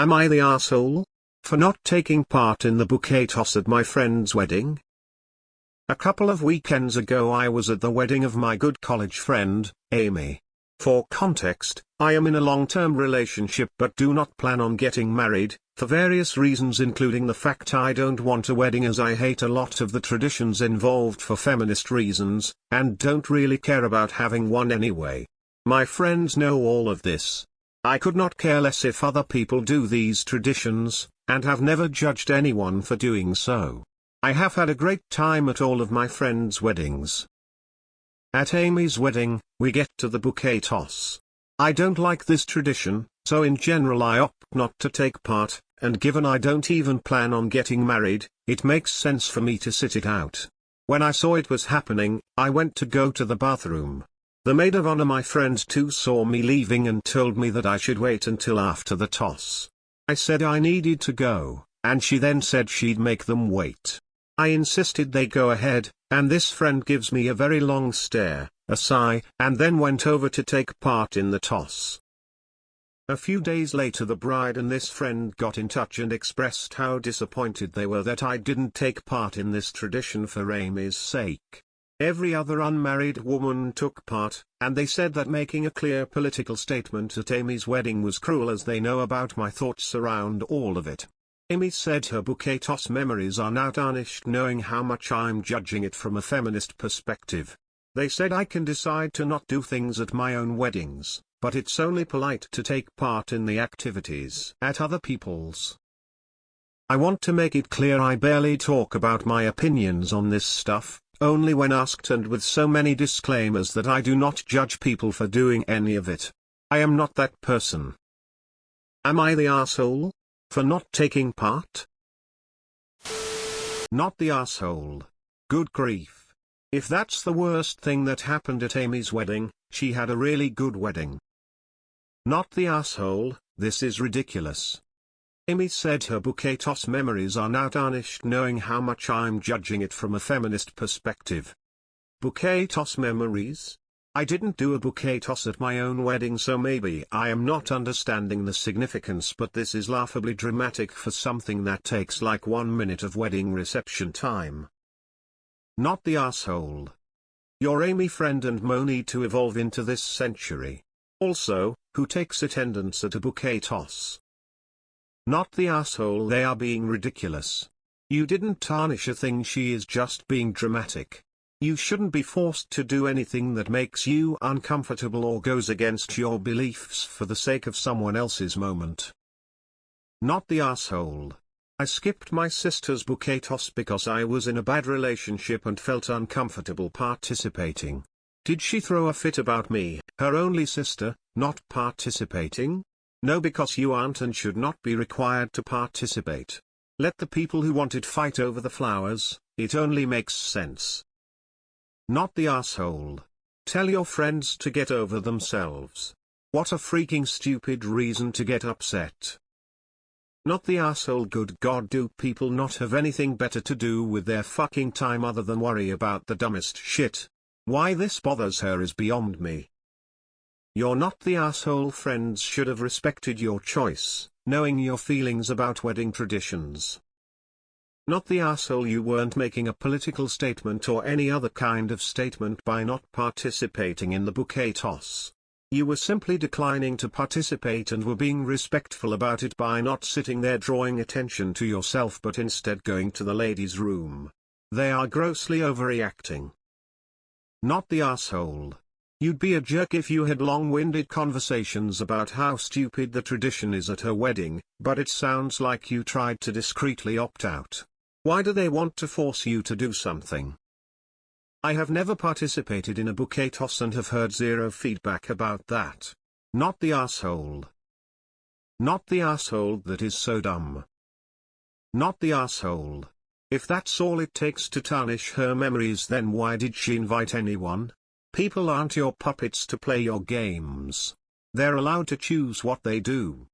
Am I the asshole for not taking part in the bouquet toss at my friend's wedding? A couple of weekends ago I was at the wedding of my good college friend, Amy. For context, I am in a long-term relationship but do not plan on getting married, for various reasons including the fact I don't want a wedding as I hate a lot of the traditions involved for feminist reasons, and don't really care about having one anyway. My friends know all of this. I could not care less if other people do these traditions, and have never judged anyone for doing so. I have had a great time at all of my friends' weddings. At Amy's wedding, we get to the bouquet toss. I don't like this tradition, so in general I opt not to take part, and given I don't even plan on getting married, it makes sense for me to sit it out. When I saw it was happening, I went to go to the bathroom. The maid of honor, my friend too, saw me leaving and told me that I should wait until after the toss. I said I needed to go, and she then said she'd make them wait. I insisted they go ahead, and this friend gives me a very long stare, a sigh, and then went over to take part in the toss. A few days later the bride and this friend got in touch and expressed how disappointed they were that I didn't take part in this tradition for Amy's sake. Every other unmarried woman took part, and they said that making a clear political statement at Amy's wedding was cruel as they know about my thoughts around all of it. Amy said her bouquet toss memories are now tarnished knowing how much I'm judging it from a feminist perspective. They said I can decide to not do things at my own weddings, but it's only polite to take part in the activities at other people's. I want to make it clear I barely talk about my opinions on this stuff, only when asked and with so many disclaimers that I do not judge people for doing any of it. I am not that person. Am I the asshole for not taking part? Not the asshole. Good grief. If that's the worst thing that happened at Amy's wedding, she had a really good wedding. Not the asshole, this is ridiculous. Amy said her bouquet toss memories are now tarnished knowing how much I'm judging it from a feminist perspective. Bouquet toss memories? I didn't do a bouquet toss at my own wedding, so maybe I am not understanding the significance, but this is laughably dramatic for something that takes like 1 minute of wedding reception time. Not the asshole. Your Amy friend and Mo need to evolve into this century. Also, who takes attendance at a bouquet toss? Not the asshole, they are being ridiculous. You didn't tarnish a thing, she is just being dramatic. You shouldn't be forced to do anything that makes you uncomfortable or goes against your beliefs for the sake of someone else's moment. Not the asshole. I skipped my sister's bouquet toss because I was in a bad relationship and felt uncomfortable participating. Did she throw a fit about me, her only sister, not participating? No, because you aren't and should not be required to participate. Let the people who want it fight over the flowers, it only makes sense. Not the asshole. Tell your friends to get over themselves. What a freaking stupid reason to get upset. Not the asshole. Good God, do people not have anything better to do with their fucking time other than worry about the dumbest shit? Why this bothers her is beyond me. You're not the asshole. Friends should have respected your choice, knowing your feelings about wedding traditions. Not the asshole. You weren't making a political statement or any other kind of statement by not participating in the bouquet toss. You were simply declining to participate and were being respectful about it by not sitting there drawing attention to yourself but instead going to the ladies' room. They are grossly overreacting. Not the asshole. You'd be a jerk if you had long-winded conversations about how stupid the tradition is at her wedding, but it sounds like you tried to discreetly opt out. Why do they want to force you to do something? I have never participated in a bouquet toss and have heard zero feedback about that. Not the asshole. Not the asshole, that is so dumb. Not the asshole. If that's all it takes to tarnish her memories, then why did she invite anyone? People aren't your puppets to play your games. They're allowed to choose what they do.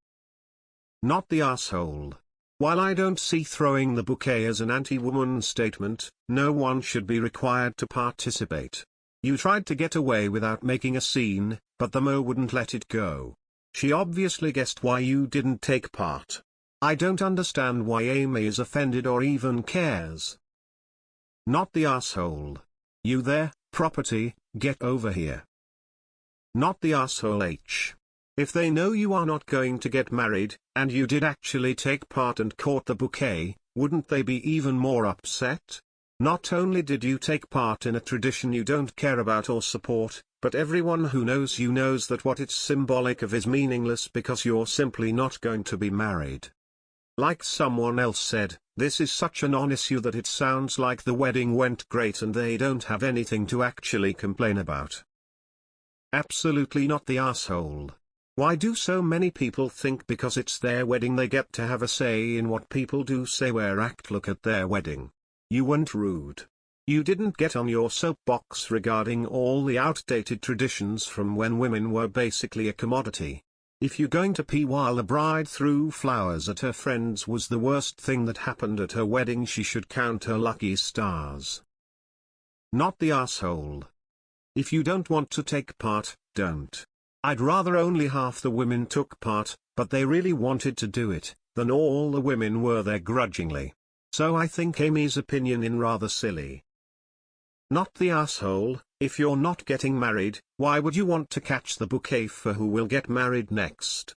Not the asshole. While I don't see throwing the bouquet as an anti-woman statement, no one should be required to participate. You tried to get away without making a scene, but the Mo wouldn't let it go. She obviously guessed why you didn't take part. I don't understand why Amy is offended or even cares. Not the asshole. You there, property, get over here. Not the asshole H. If they know you are not going to get married, and you did actually take part and caught the bouquet, wouldn't they be even more upset? Not only did you take part in a tradition you don't care about or support, but everyone who knows you knows that what it's symbolic of is meaningless because you're simply not going to be married. Like someone else said, this is such a non-issue that it sounds like the wedding went great and they don't have anything to actually complain about. Absolutely not the asshole. Why do so many people think because it's their wedding they get to have a say in what people do say or act look at their wedding? You weren't rude. You didn't get on your soapbox regarding all the outdated traditions from when women were basically a commodity. If you're going to pee while the bride threw flowers at her friends was the worst thing that happened at her wedding, she should count her lucky stars. Not the asshole. If you don't want to take part, don't. I'd rather only half the women took part, but they really wanted to do it, than all the women were there grudgingly. So I think Amy's opinion is rather silly. Not the asshole. If you're not getting married, why would you want to catch the bouquet for who will get married next?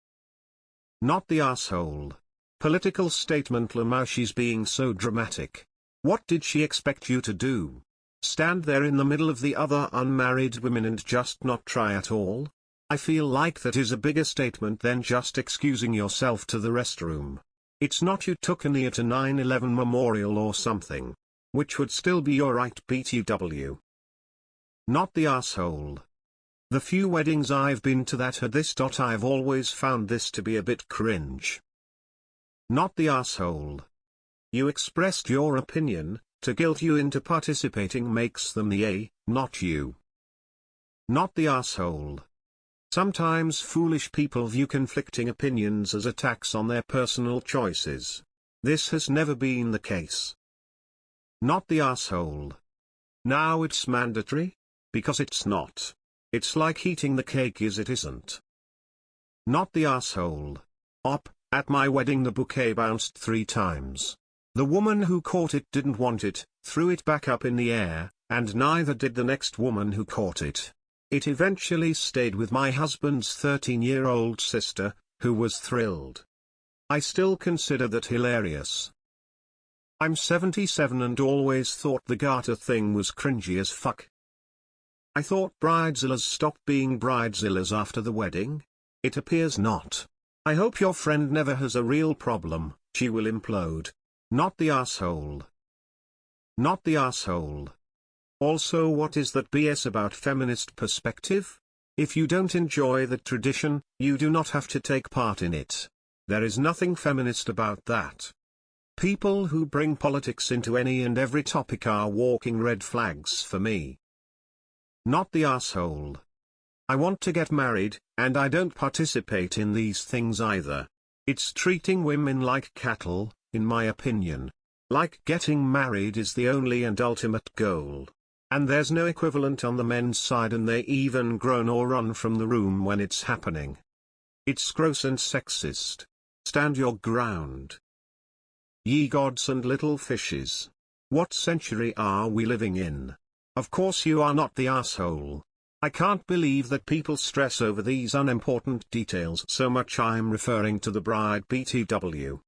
Not the asshole. Political statement. She's being so dramatic. What did she expect you to do? Stand there in the middle of the other unmarried women and just not try at all? I feel like that is a bigger statement than just excusing yourself to the restroom. It's not you took a knee at a 9/11 memorial or something. Which would still be your right BTW. Not the asshole. The few weddings I've been to that had this. I've always found this to be a bit cringe. Not the asshole. You expressed your opinion, to guilt you into participating makes them the A, not you. Not the asshole. Sometimes foolish people view conflicting opinions as attacks on their personal choices. This has never been the case. Not the asshole. Now it's mandatory? Because it's not. It's like eating the cake it isn't. Not the asshole. At my wedding the bouquet bounced 3 times. The woman who caught it didn't want it, threw it back up in the air, and neither did the next woman who caught it. It eventually stayed with my husband's 13-year-old sister, who was thrilled. I still consider that hilarious. I'm 77 and always thought the garter thing was cringy as fuck. I thought bridezillas stopped being bridezillas after the wedding. It appears not. I hope your friend never has a real problem, she will implode. Not the asshole. Not the asshole. Also, what is that BS about feminist perspective? If you don't enjoy the tradition, you do not have to take part in it. There is nothing feminist about that. People who bring politics into any and every topic are walking red flags for me. Not the asshole. I want to get married, and I don't participate in these things either. It's treating women like cattle, in my opinion. Like getting married is the only and ultimate goal. And there's no equivalent on the men's side, and they even groan or run from the room when it's happening. It's gross and sexist. Stand your ground. Ye gods and little fishes. What century are we living in? Of course you are not the asshole. I can't believe that people stress over these unimportant details so much. I'm referring to the bride BTW.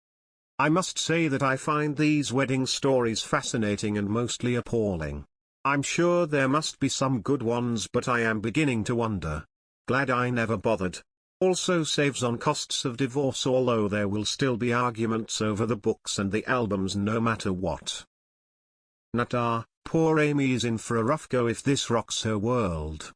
I must say that I find these wedding stories fascinating and mostly appalling. I'm sure there must be some good ones, but I am beginning to wonder. Glad I never bothered. Also saves on costs of divorce, although there will still be arguments over the books and the albums no matter what. Poor Amy is in for a rough go if this rocks her world.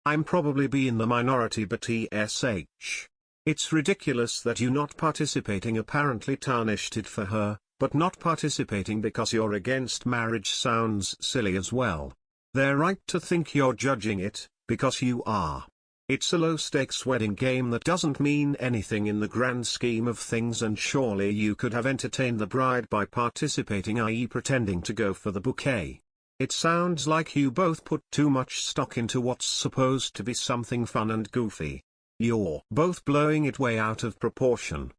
I'm probably be in the minority, but ESH. It's ridiculous that you not participating apparently tarnished it for her, but not participating because you're against marriage sounds silly as well. They're right to think you're judging it, because you are. It's a low-stakes wedding game that doesn't mean anything in the grand scheme of things, and surely you could have entertained the bride by participating, i.e. pretending to go for the bouquet. It sounds like you both put too much stock into what's supposed to be something fun and goofy. You're both blowing it way out of proportion.